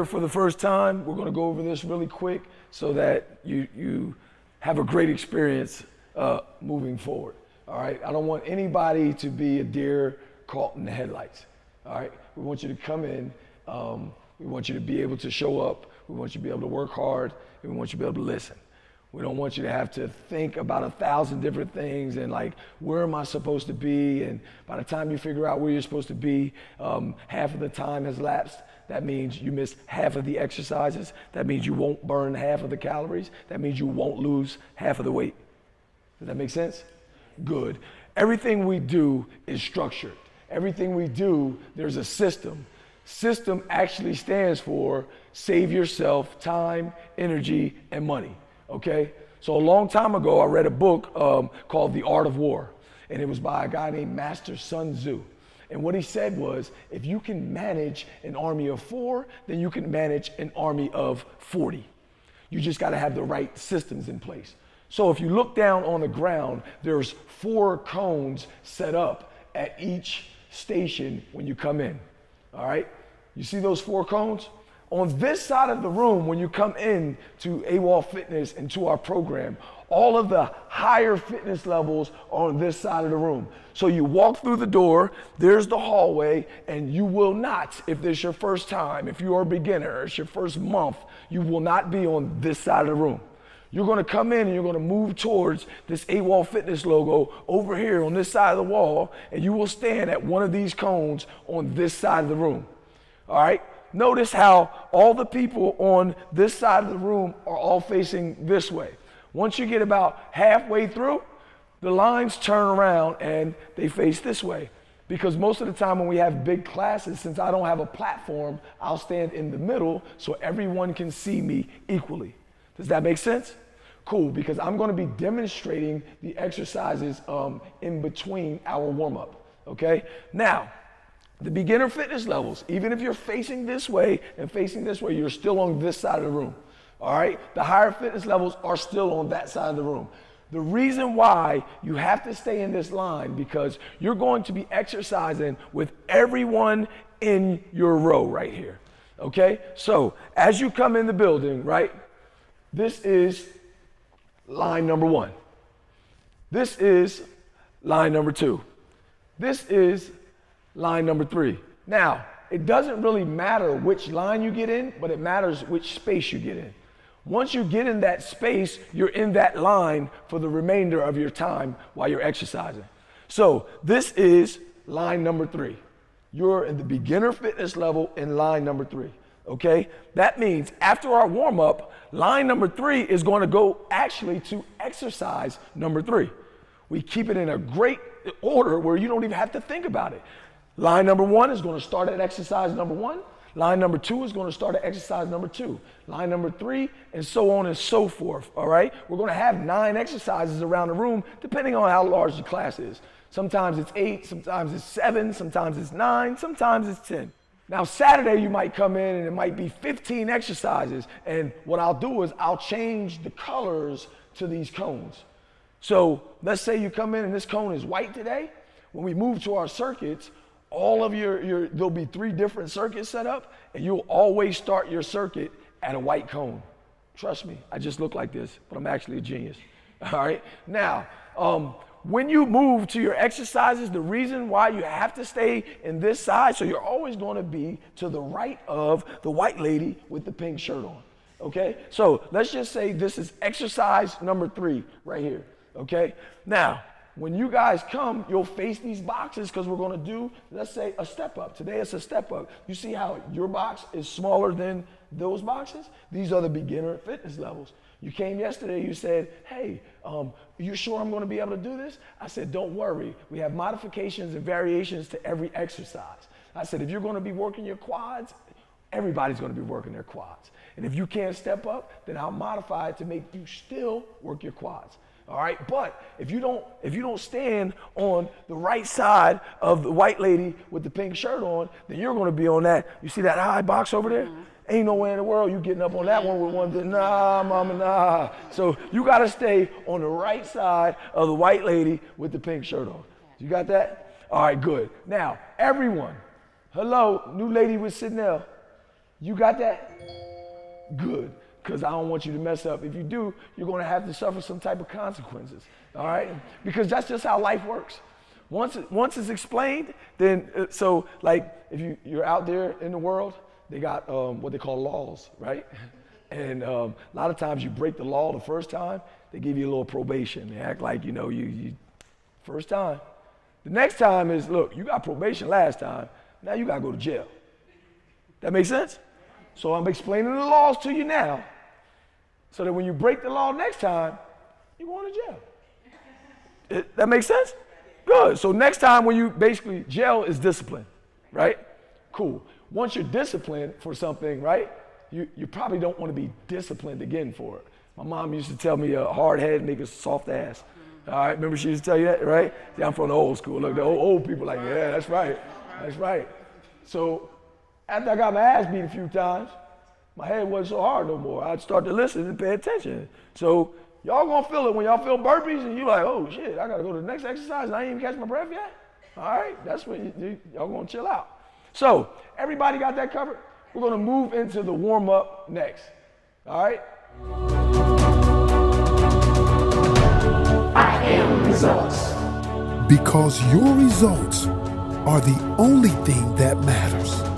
here for the first time, we're gonna go over this really quick so that you have a great experience moving forward, all right? I don't want anybody to be a deer caught in the headlights, all right? We want you to come in, we want you to be able to show up, we want you to be able to work hard, and we want you to be able to listen. We don't want you to have to think about 1,000 different things and like, where am I supposed to be? And by the time you figure out where you're supposed to be, half of the time has lapsed. That means you missed half of the exercises. That means you won't burn half of the calories. That means you won't lose half of the weight. Does that make sense? Good. Everything we do is structured. Everything we do, there's a system. System actually stands for save yourself time, energy, and money. Okay, so a long time ago, I read a book called The Art of War, and it was by a guy named Master Sun Tzu. And what he said was, if you can manage an army of 4, then you can manage an army of 40. You just got to have the right systems in place. So if you look down on the ground, there's 4 cones set up at each station when you come in. All right, you see those 4 cones? On this side of the room, when you come in to AWOL Fitness and to our program, all of the higher fitness levels are on this side of the room. So you walk through the door, there's the hallway, and you will not, if this is your first time, if you are a beginner, it's your first month, you will not be on this side of the room. You're gonna come in and you're gonna move towards this AWOL Fitness logo over here on this side of the wall, and you will stand at one of these cones on this side of the room, all right? Notice how all the people on this side of the room are all facing this way. Once you get about halfway through, the lines turn around and they face this way. Because most of the time when we have big classes, since I don't have a platform, I'll stand in the middle so everyone can see me equally. Does that make sense? Cool, because I'm gonna be demonstrating the exercises in between our warm-up, okay? Now, the beginner fitness levels, even if you're facing this way and facing this way, you're still on this side of the room, all right? The higher fitness levels are still on that side of the room. The reason why you have to stay in this line, because you're going to be exercising with everyone in your row right here, okay? So as you come in the building, right, this is line number 1. This is line number 2. This is line number 3. Now, it doesn't really matter which line you get in, but it matters which space you get in. Once you get in that space, you're in that line for the remainder of your time while you're exercising. So this is line number 3. You're in the beginner fitness level in line number 3, okay? That means after our warm-up, line number 3 is going to go actually to exercise number 3. We keep it in a great order where you don't even have to think about it. Line number 1 is going to start at exercise number 1. Line number 2 is going to start at exercise number 2. Line number 3, and so on and so forth, all right? We're going to have 9 exercises around the room, depending on how large the class is. Sometimes it's 8, sometimes it's 7, sometimes it's 9, sometimes it's 10. Now, Saturday, you might come in and it might be 15 exercises, and what I'll do is I'll change the colors to these cones. So let's say you come in and this cone is white today. When we move to our circuits, all of there'll be 3 different circuits set up, and you'll always start your circuit at a white cone. Trust me, I just look like this, but I'm actually a genius. All right? Now, when you move to your exercises, the reason why you have to stay in this side, so you're always going to be to the right of the white lady with the pink shirt on. Okay? So let's just say this is exercise number 3 right here. Okay? Now, when you guys come, you'll face these boxes because we're going to do, let's say, a step up. Today it's a step up. You see how your box is smaller than those boxes? These are the beginner fitness levels. You came yesterday, you said, hey, you sure I'm going to be able to do this? I said, don't worry. We have modifications and variations to every exercise. I said, if you're going to be working your quads, everybody's going to be working their quads. And if you can't step up, then I'll modify it to make you still work your quads. All right, but if you don't stand on the right side of the white lady with the pink shirt on, then you're going to be on that. You see that high box over there? Mm-hmm. Ain't nowhere in the world you getting up on that one with one. Nah, mama, nah. So you got to stay on the right side of the white lady with the pink shirt on. You got that? All right, good. Now, everyone, hello, new lady with Sidnell. You got that? Good, because I don't want you to mess up. If you do, you're going to have to suffer some type of consequences, all right? Because that's just how life works. Once it's explained, then, so like if you're out there in the world, they got what they call laws, right? And a lot of times you break the law the first time, they give you a little probation. They act like, you know, you first time. The next time is, look, you got probation last time, now you got to go to jail. That makes sense? So I'm explaining the laws to you now, so that when you break the law next time, you're going to jail. That makes sense? Good. So next time when you basically, jail is discipline, right? Cool. Once you're disciplined for something, right, you probably don't want to be disciplined again for it. My mom used to tell me a hard head make a soft ass. All right, remember she used to tell you that, right? See, I'm from the old school. Look, the old people like, yeah, that's right. That's right. So after I got my ass beat a few times, my head wasn't so hard no more. I'd start to listen and pay attention. So y'all gonna feel it when y'all feel burpees and you like, oh shit, I gotta go to the next exercise and I ain't even catch my breath yet. All right, that's when y'all gonna chill out. So everybody got that covered? We're gonna move into the warm up next. All right? I am results. Because your results are the only thing that matters.